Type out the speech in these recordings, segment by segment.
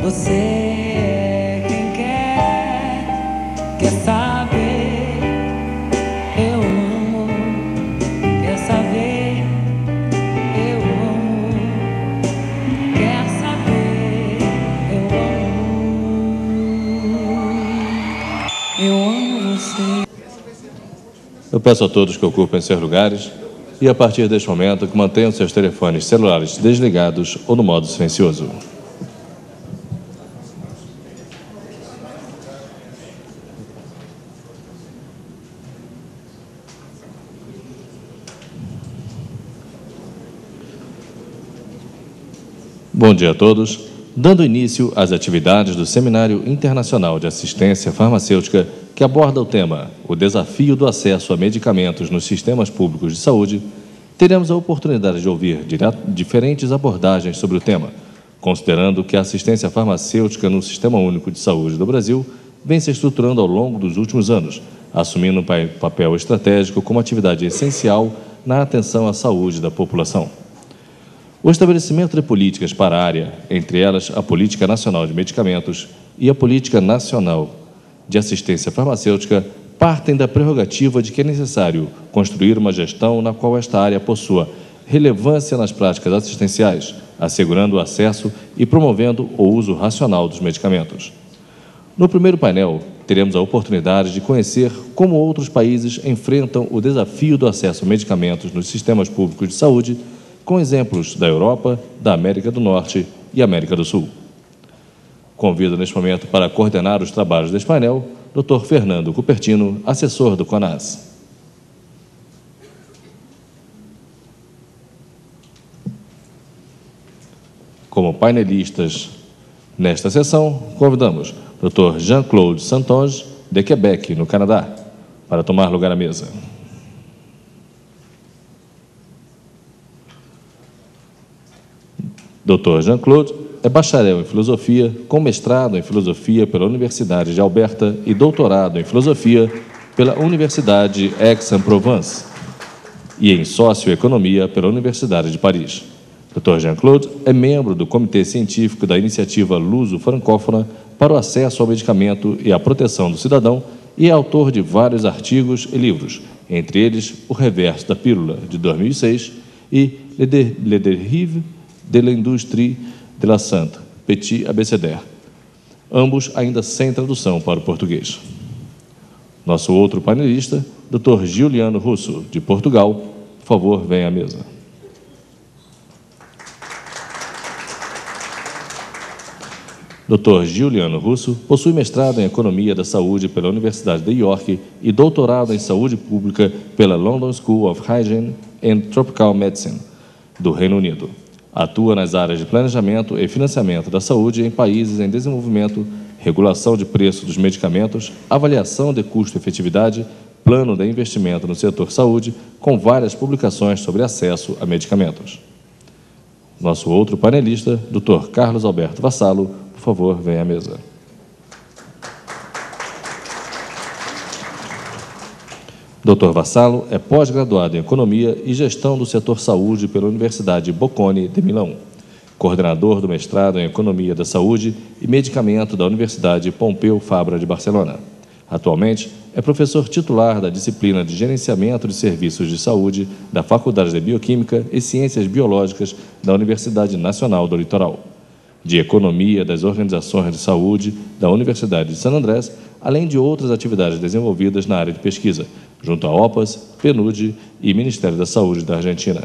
Você é quem quer saber. Eu amo, quer saber. Eu amo, quer saber. Eu amo você. Eu peço a todos que ocupem seus lugares e, a partir deste momento, que mantenham seus telefones celulares desligados ou no modo silencioso. Bom dia a todos. Dando início às atividades do Seminário Internacional de Assistência Farmacêutica, que aborda o tema O Desafio do Acesso a Medicamentos nos Sistemas Públicos de Saúde, teremos a oportunidade de ouvir diferentes abordagens sobre o tema, considerando que a assistência farmacêutica no Sistema Único de Saúde do Brasil vem se estruturando ao longo dos últimos anos, assumindo um papel estratégico como atividade essencial na atenção à saúde da população. O estabelecimento de políticas para a área, entre elas a Política Nacional de Medicamentos e a Política Nacional de Assistência Farmacêutica, partem da prerrogativa de que é necessário construir uma gestão na qual esta área possua relevância nas práticas assistenciais, assegurando o acesso e promovendo o uso racional dos medicamentos. No primeiro painel, teremos a oportunidade de conhecer como outros países enfrentam o desafio do acesso a medicamentos nos sistemas públicos de saúde, com exemplos da Europa, da América do Norte e América do Sul. Convido neste momento para coordenar os trabalhos deste painel, Dr. Fernando Cupertino, assessor do CONAS. Como painelistas nesta sessão, convidamos Dr. Jean-Claude Santonge, de Quebec, no Canadá, para tomar lugar à mesa. Dr. Jean-Claude é bacharel em Filosofia, com mestrado em Filosofia pela Universidade de Alberta e doutorado em Filosofia pela Universidade Aix-en-Provence e em Socioeconomia pela Universidade de Paris. Dr. Jean-Claude é membro do Comitê Científico da Iniciativa Luso-Francófona para o Acesso ao Medicamento e à Proteção do Cidadão e é autor de vários artigos e livros, entre eles O Reverso da Pílula, de 2006, e Le Dérive de l'Industrie de la Santé, Petit Abécédaire, ambos ainda sem tradução para o português. Nosso outro panelista, Dr. Giuliano Russo, de Portugal, por favor, venha à mesa. Dr. Giuliano Russo possui mestrado em Economia da Saúde pela Universidade de York e doutorado em Saúde Pública pela London School of Hygiene and Tropical Medicine, do Reino Unido. Atua nas áreas de planejamento e financiamento da saúde em países em desenvolvimento, regulação de preço dos medicamentos, avaliação de custo-efetividade, plano de investimento no setor saúde, com várias publicações sobre acesso a medicamentos. Nosso outro panelista, Dr. Carlos Alberto Vassalo, por favor, venha à mesa. Dr. Vassalo é pós-graduado em Economia e Gestão do Setor Saúde pela Universidade Bocconi de Milão, coordenador do mestrado em Economia da Saúde e Medicamento da Universidade Pompeu Fabra de Barcelona. Atualmente, é professor titular da disciplina de Gerenciamento de Serviços de Saúde da Faculdade de Bioquímica e Ciências Biológicas da Universidade Nacional do Litoral, de Economia das Organizações de Saúde da Universidade de San Andrés, além de outras atividades desenvolvidas na área de pesquisa, junto à OPAS, PNUD e Ministério da Saúde da Argentina.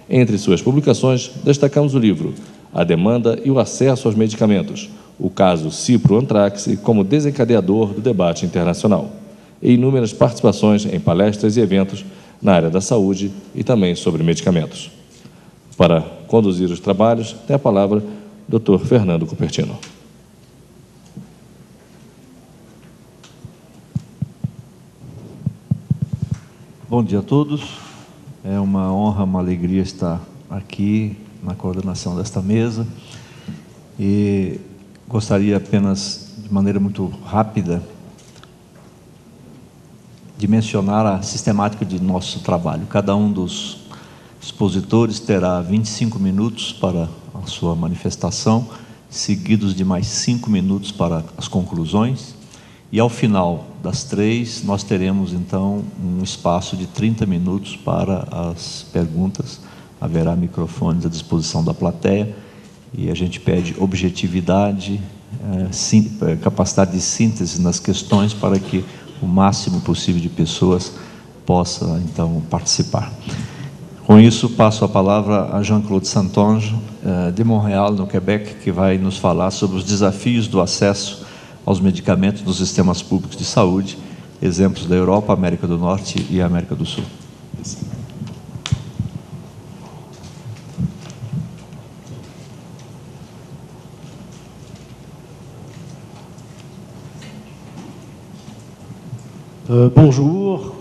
Entre suas publicações, destacamos o livro A Demanda e o Acesso aos Medicamentos, o caso Cipro-Antrax como desencadeador do debate internacional, e inúmeras participações em palestras e eventos na área da saúde e também sobre medicamentos. Para conduzir os trabalhos, tem a palavra o Dr. Fernando Cupertino. Bom dia a todos. É uma honra, uma alegria estar aqui na coordenação desta mesa e gostaria apenas, de maneira muito rápida, de mencionar a sistemática de nosso trabalho. Cada um dos expositores terá 25 minutos para a sua manifestação, seguidos de mais 5 minutos para as conclusões. E ao final das 3, nós teremos então um espaço de 30 minutos para as perguntas. Haverá microfones à disposição da plateia e a gente pede objetividade, capacidade de síntese nas questões para que o máximo possível de pessoas possa então participar. Com isso, passo a palavra a Jean-Claude Santonge, de Montréal, no Quebec, que vai nos falar sobre os desafios do acesso aos medicamentos dos sistemas públicos de saúde, exemplos da Europa, América do Norte e América do Sul. Bonjour,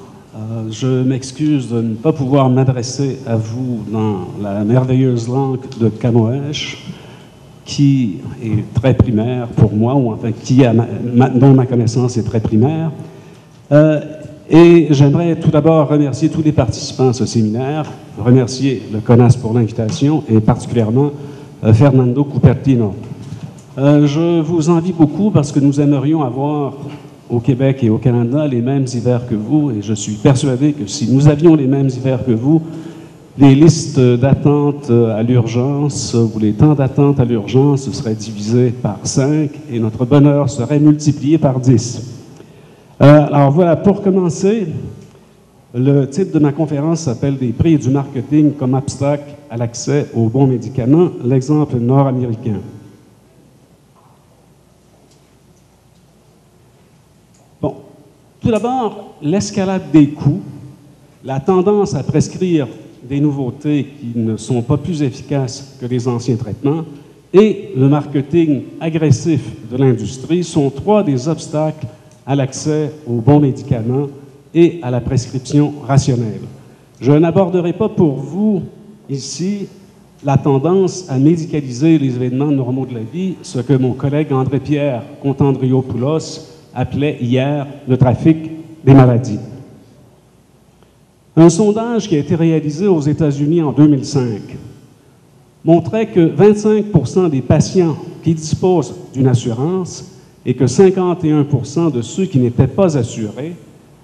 je m'excuse de ne pas pouvoir m'adresser à vous dans la merveilleuse langue de Camoèche, qui est très primaire pour moi, ou enfin dont ma connaissance est très primaire. Et j'aimerais tout d'abord remercier tous les participants à ce séminaire, remercier le CONAS pour l'invitation et particulièrement Fernando Cupertino. Je vous envie beaucoup parce que nous aimerions avoir au Québec et au Canada les mêmes hivers que vous, et je suis persuadé que si nous avions les mêmes hivers que vous, les listes d'attente à l'urgence ou les temps d'attente à l'urgence seraient divisés par 5 et notre bonheur serait multiplié par 10. Alors voilà, pour commencer, le titre de ma conférence s'appelle « Des prix du marketing comme obstacle à l'accès aux bons médicaments, l'exemple nord-américain ». Bon, tout d'abord, l'escalade des coûts, la tendance à prescrire des nouveautés qui ne sont pas plus efficaces que les anciens traitements et le marketing agressif de l'industrie sont 3 des obstacles à l'accès aux bons médicaments et à la prescription rationnelle. Je n'aborderai pas pour vous ici la tendance à médicaliser les événements normaux de la vie, ce que mon collègue André-Pierre Contandriopoulos appelait hier le trafic des maladies. Un sondage qui a été réalisé aux États-Unis en 2005 montrait que 25% des patients qui disposent d'une assurance et que 51% de ceux qui n'étaient pas assurés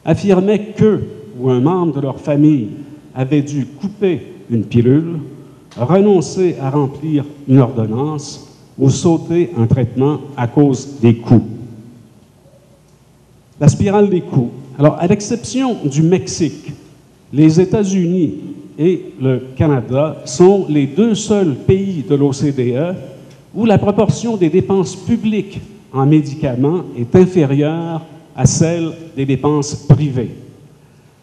affirmaient qu'eux ou un membre de leur famille avait dû couper une pilule, renoncer à remplir une ordonnance ou sauter un traitement à cause des coûts. La spirale des coûts. Alors, à l'exception du Mexique, les États-Unis et le Canada sont les 2 seuls pays de l'OCDE où la proportion des dépenses publiques en médicaments est inférieure à celle des dépenses privées,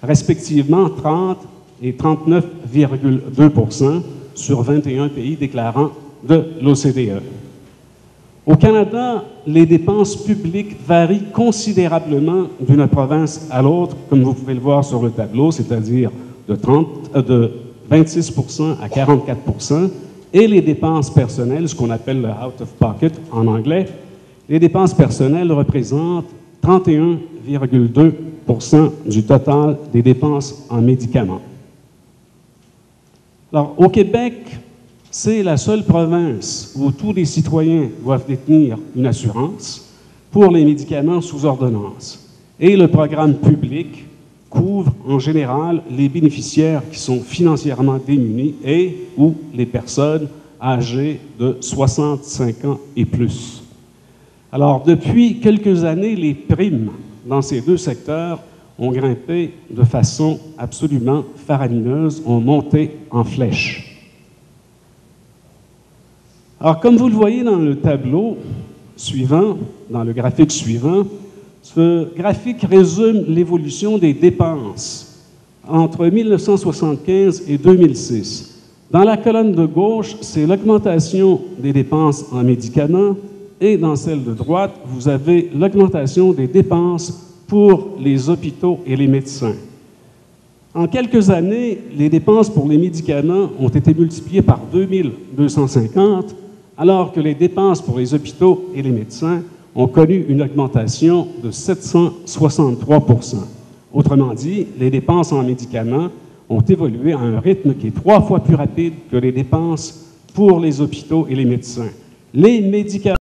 respectivement 30 et 39,2% sur 21 pays déclarants de l'OCDE. Au Canada, les dépenses publiques varient considérablement d'une province à l'autre, comme vous pouvez le voir sur le tableau, c'est-à-dire de 26% à 44%, et les dépenses personnelles, ce qu'on appelle le out of pocket en anglais, les dépenses personnelles représentent 31,2% du total des dépenses en médicaments. Alors, au Québec, c'est la seule province où tous les citoyens doivent détenir une assurance pour les médicaments sous ordonnance. Et le programme public couvre en général les bénéficiaires qui sont financièrement démunis et ou les personnes âgées de 65 ans et plus. Alors, depuis quelques années, les primes dans ces 2 secteurs ont grimpé de façon absolument faramineuse, ont monté en flèche. Alors, comme vous le voyez dans le tableau suivant, dans le graphique suivant, ce graphique résume l'évolution des dépenses entre 1975 et 2006. Dans la colonne de gauche, c'est l'augmentation des dépenses en médicaments et dans celle de droite, vous avez l'augmentation des dépenses pour les hôpitaux et les médecins. En quelques années, les dépenses pour les médicaments ont été multipliées par 2250, alors que les dépenses pour les hôpitaux et les médecins ont connu une augmentation de 763%. Autrement dit, les dépenses en médicaments ont évolué à un rythme qui est 3 fois plus rapide que les dépenses pour les hôpitaux et les médecins. Les médicaments